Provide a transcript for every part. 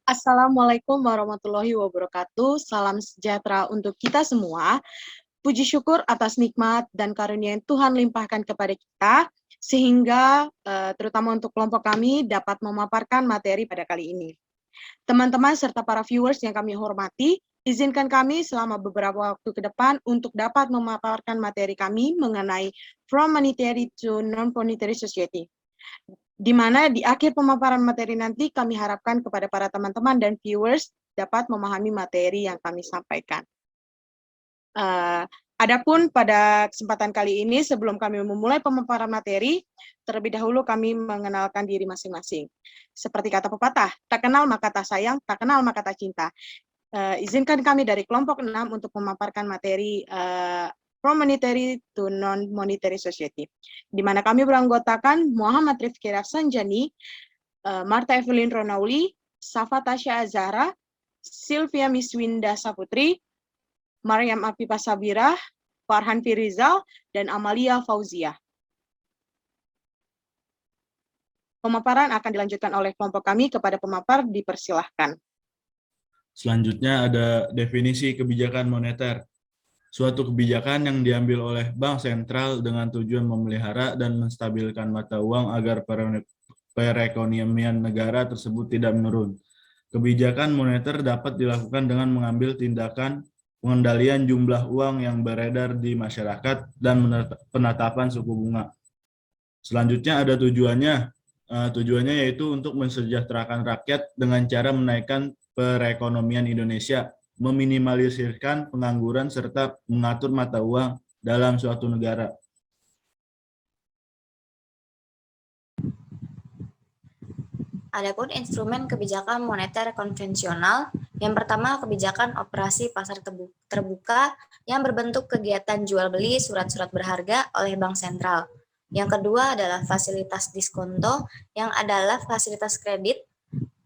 Assalamualaikum warahmatullahi wabarakatuh. Salam sejahtera untuk kita semua. Puji syukur atas nikmat dan karunia yang Tuhan limpahkan kepada kita, sehingga terutama untuk kelompok kami dapat memaparkan materi pada kali ini. Teman-teman serta para viewers yang kami hormati, izinkan kami selama beberapa waktu ke depan untuk dapat memaparkan materi kami mengenai From Monetary to Non-Monetary Society. Di mana di akhir pemaparan materi nanti kami harapkan kepada para teman-teman dan viewers dapat memahami materi yang kami sampaikan. Adapun pada kesempatan kali ini, sebelum kami memulai pemaparan materi, terlebih dahulu kami mengenalkan diri masing-masing. Seperti kata pepatah, tak kenal maka tak sayang, tak kenal maka tak cinta. Izinkan kami dari kelompok 6 untuk memaparkan materi From Monetary to Non-Monetary Society, di mana kami beranggotakan Muhammad Rifki Rafsanjani, Marta Evelyn Ronauli, Safa Tasya Azhara, Sylvia Miswinda Saputri, Maryam Afifah Sabirah, Farhan Firizal, dan Amalia Fauzia. Pemaparan akan dilanjutkan oleh kelompok kami. Kepada pemapar dipersilahkan. Selanjutnya ada definisi kebijakan moneter. Suatu kebijakan yang diambil oleh bank sentral dengan tujuan memelihara dan menstabilkan mata uang agar perekonomian negara tersebut tidak menurun. Kebijakan moneter dapat dilakukan dengan mengambil tindakan pengendalian jumlah uang yang beredar di masyarakat dan penetapan suku bunga. Selanjutnya ada tujuannya. Tujuannya yaitu untuk mensejahterakan rakyat dengan cara menaikkan perekonomian Indonesia, meminimalisirkan pengangguran, serta mengatur mata uang dalam suatu negara. Adapun instrumen kebijakan moneter konvensional, yang pertama kebijakan operasi pasar terbuka yang berbentuk kegiatan jual beli surat-surat berharga oleh bank sentral. Yang kedua adalah fasilitas diskonto, yang adalah fasilitas kredit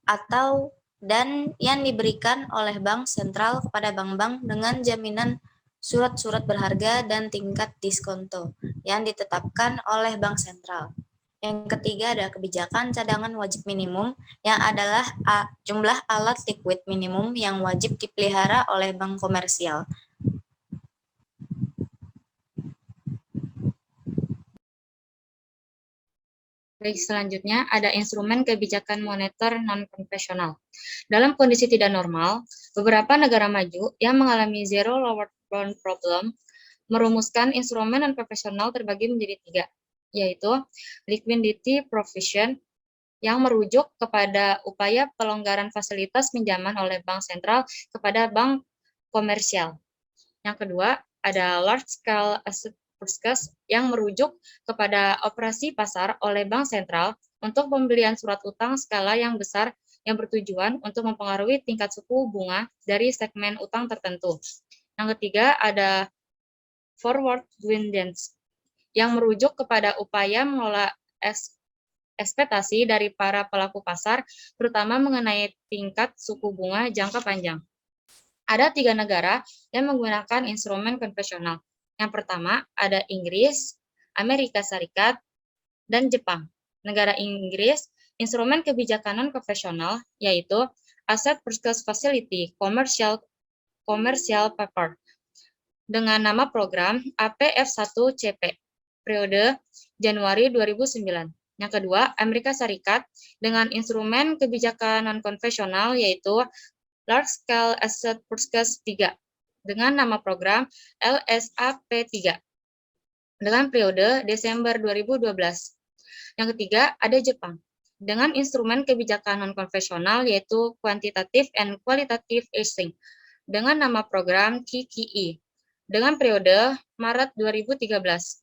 atau dan yang diberikan oleh bank sentral kepada bank-bank dengan jaminan surat-surat berharga dan tingkat diskonto yang ditetapkan oleh bank sentral. Yang ketiga ada kebijakan cadangan wajib minimum, yang adalah jumlah alat liquid minimum yang wajib dipelihara oleh bank komersial. Baik, selanjutnya ada instrumen kebijakan moneter non-konvensional. Dalam kondisi tidak normal, beberapa negara maju yang mengalami zero lower bound problem merumuskan instrumen non-konvensional terbagi menjadi 3, yaitu liquidity provision yang merujuk kepada upaya pelonggaran fasilitas pinjaman oleh bank sentral kepada bank komersial. Yang kedua, ada large scale asset purchase yang merujuk kepada operasi pasar oleh bank sentral untuk pembelian surat utang skala yang besar yang bertujuan untuk mempengaruhi tingkat suku bunga dari segmen utang tertentu. Yang ketiga ada forward guidance yang merujuk kepada upaya mengelola ekspektasi dari para pelaku pasar, terutama mengenai tingkat suku bunga jangka panjang. Ada 3 negara yang menggunakan instrumen konvensional. Yang pertama ada Inggris, Amerika Serikat, dan Jepang. Negara Inggris, instrumen kebijakan non-konvensional yaitu Asset Purchase Facility Commercial Paper dengan nama program APF1CP periode Januari 2009. Yang kedua, Amerika Serikat dengan instrumen kebijakan non-konvensional yaitu Large Scale Asset Purchase 3 dengan nama program LSAP3 dengan periode Desember 2012. Yang ketiga, ada Jepang dengan instrumen kebijakan non-konvensional yaitu Quantitative and Qualitative Easing dengan nama program QQE dengan periode Maret 2013.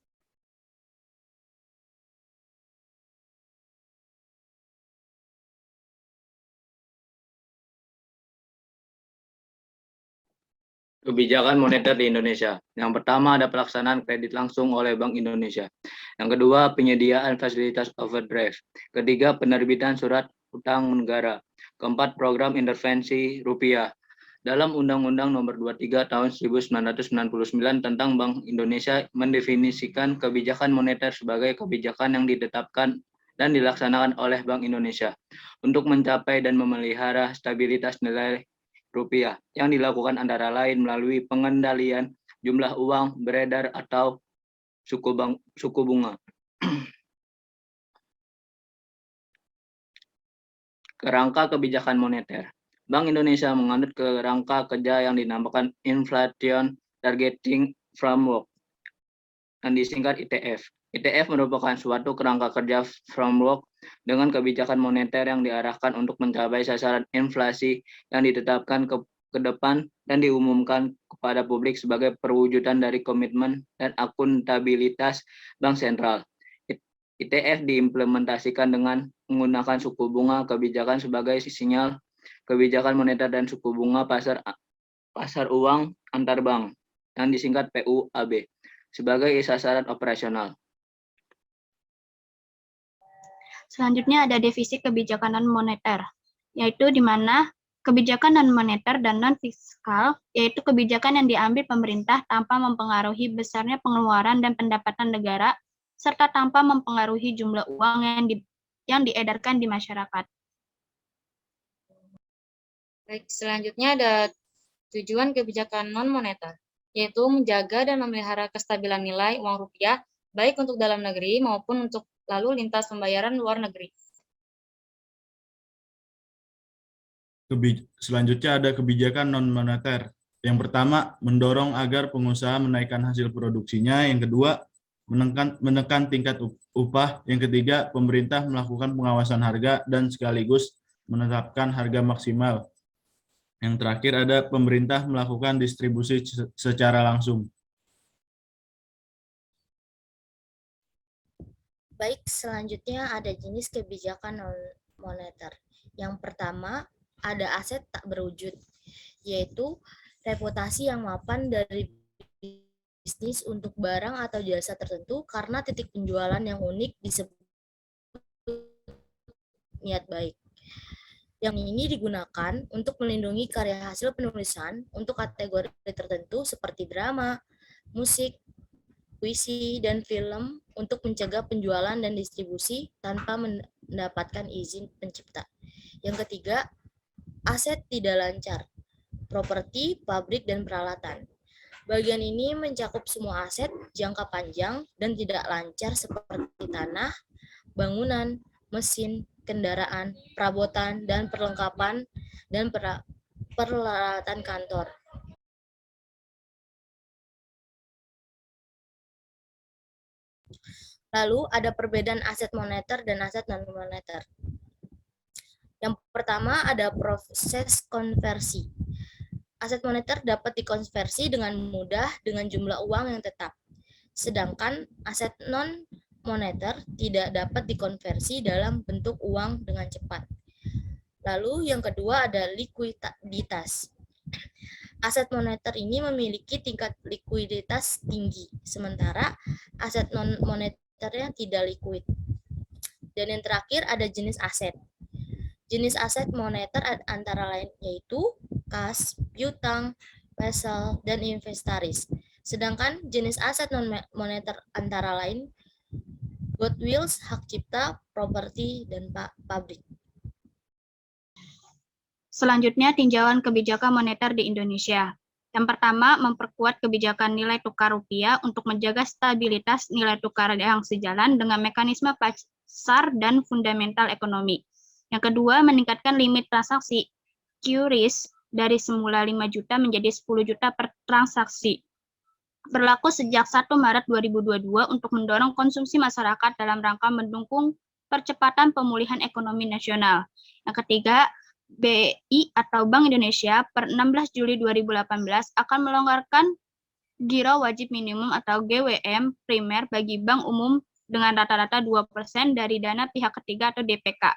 Kebijakan moneter di Indonesia. Yang pertama ada pelaksanaan kredit langsung oleh Bank Indonesia. Yang kedua, penyediaan fasilitas overdraft. Ketiga, penerbitan surat utang negara. Keempat, program intervensi rupiah. Dalam Undang-Undang Nomor 23 Tahun 1999 tentang Bank Indonesia mendefinisikan kebijakan moneter sebagai kebijakan yang ditetapkan dan dilaksanakan oleh Bank Indonesia untuk mencapai dan memelihara stabilitas nilai rupiah yang dilakukan antara lain melalui pengendalian jumlah uang beredar atau suku bunga. Kerangka kebijakan moneter. Bank Indonesia menganut kerangka kerja yang dinamakan Inflation Targeting Framework yang disingkat ITF. ITF merupakan suatu kerangka kerja framework dengan kebijakan moneter yang diarahkan untuk mencapai sasaran inflasi yang ditetapkan ke depan dan diumumkan kepada publik sebagai perwujudan dari komitmen dan akuntabilitas Bank Sentral. ITF diimplementasikan dengan menggunakan suku bunga kebijakan sebagai sinyal kebijakan moneter dan suku bunga pasar uang antar bank yang disingkat PUAB sebagai sasaran operasional. Selanjutnya ada defisit kebijakan non-moneter, yaitu di mana kebijakan non-moneter dan non-fiskal, yaitu kebijakan yang diambil pemerintah tanpa mempengaruhi besarnya pengeluaran dan pendapatan negara, serta tanpa mempengaruhi jumlah uang yang diedarkan di masyarakat. Baik, selanjutnya ada tujuan kebijakan non-moneter, yaitu menjaga dan memelihara kestabilan nilai uang rupiah, baik untuk dalam negeri maupun untuk lalu lintas pembayaran luar negeri. Selanjutnya ada kebijakan non-moneter. Yang pertama, mendorong agar pengusaha menaikkan hasil produksinya. Yang kedua, menekan tingkat upah. Yang ketiga, pemerintah melakukan pengawasan harga dan sekaligus menetapkan harga maksimal. Yang terakhir ada pemerintah melakukan distribusi secara langsung. Baik, selanjutnya ada jenis kebijakan non-moneter. Yang pertama, ada aset tak berwujud, yaitu reputasi yang mapan dari bisnis untuk barang atau jasa tertentu karena titik penjualan yang unik disebut niat baik. Yang ini digunakan untuk melindungi karya hasil penulisan untuk kategori tertentu seperti drama, musik, puisi, dan film untuk mencegah penjualan dan distribusi tanpa mendapatkan izin pencipta. Yang ketiga, aset tidak lancar, properti, pabrik, dan peralatan. Bagian ini mencakup semua aset jangka panjang dan tidak lancar seperti tanah, bangunan, mesin, kendaraan, perabotan, dan perlengkapan, dan peralatan kantor. Lalu ada perbedaan aset moneter dan aset non-moneter. Yang pertama ada proses konversi. Aset moneter dapat dikonversi dengan mudah dengan jumlah uang yang tetap. Sedangkan aset non-moneter tidak dapat dikonversi dalam bentuk uang dengan cepat. Lalu yang kedua ada likuiditas. Aset moneter ini memiliki tingkat likuiditas tinggi, sementara aset non-moneternya tidak likuid. Dan yang terakhir ada jenis aset. Jenis aset moneter antara lain yaitu kas, piutang, wesel, dan inventaris. Sedangkan jenis aset non-moneter antara lain goodwill, hak cipta, properti, dan pabrik. Selanjutnya, tinjauan kebijakan moneter di Indonesia. Yang pertama, memperkuat kebijakan nilai tukar rupiah untuk menjaga stabilitas nilai tukar yang sejalan dengan mekanisme pasar dan fundamental ekonomi. Yang kedua, meningkatkan limit transaksi QRIS dari semula 5 juta menjadi 10 juta per transaksi. Berlaku sejak 1 Maret 2022 untuk mendorong konsumsi masyarakat dalam rangka mendukung percepatan pemulihan ekonomi nasional. Yang ketiga, BI atau Bank Indonesia per 16 Juli 2018 akan melonggarkan giro wajib minimum atau GWM primer bagi bank umum dengan rata-rata 2% dari dana pihak ketiga atau DPK.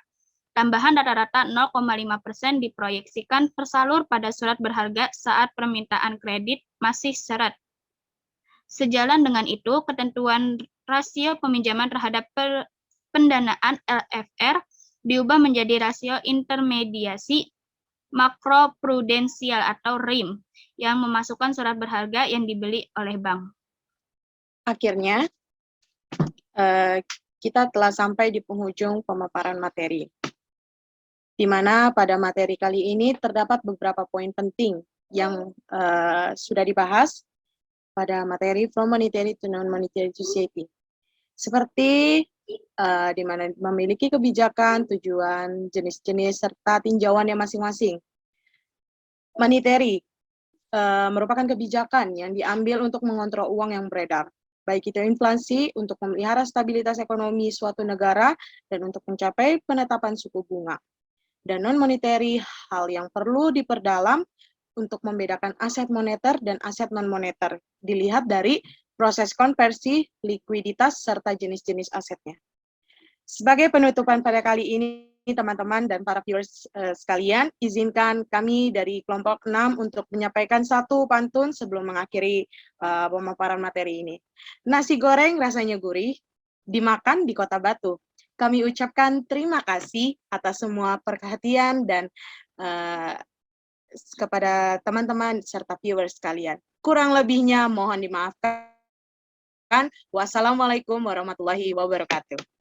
Tambahan rata-rata 0,5% diproyeksikan tersalur pada surat berharga saat permintaan kredit masih syarat. Sejalan dengan itu, ketentuan rasio peminjaman terhadap pendanaan LFR diubah menjadi rasio intermediasi makroprudensial atau RIM yang memasukkan surat berharga yang dibeli oleh bank. Akhirnya, kita telah sampai di penghujung pemaparan materi, di mana pada materi kali ini terdapat beberapa poin penting yang sudah dibahas pada materi From Monetary to Non-Monetary Society. Seperti di mana memiliki kebijakan, tujuan, jenis-jenis, serta tinjauannya masing-masing. Monetary merupakan kebijakan yang diambil untuk mengontrol uang yang beredar, baik itu inflasi, untuk memelihara stabilitas ekonomi suatu negara, dan untuk mencapai penetapan suku bunga. Dan non-monetary, hal yang perlu diperdalam untuk membedakan aset moneter dan aset non-moneter, dilihat dari proses konversi, likuiditas, serta jenis-jenis asetnya. Sebagai penutupan pada kali ini, teman-teman dan para viewers sekalian, izinkan kami dari kelompok 6 untuk menyampaikan satu pantun sebelum mengakhiri pemaparan materi ini. Nasi goreng rasanya gurih, dimakan di Kota Batu. Kami ucapkan terima kasih atas semua perhatian dan kepada teman-teman serta viewers sekalian. Kurang lebihnya mohon dimaafkan. Wassalamualaikum warahmatullahi wabarakatuh.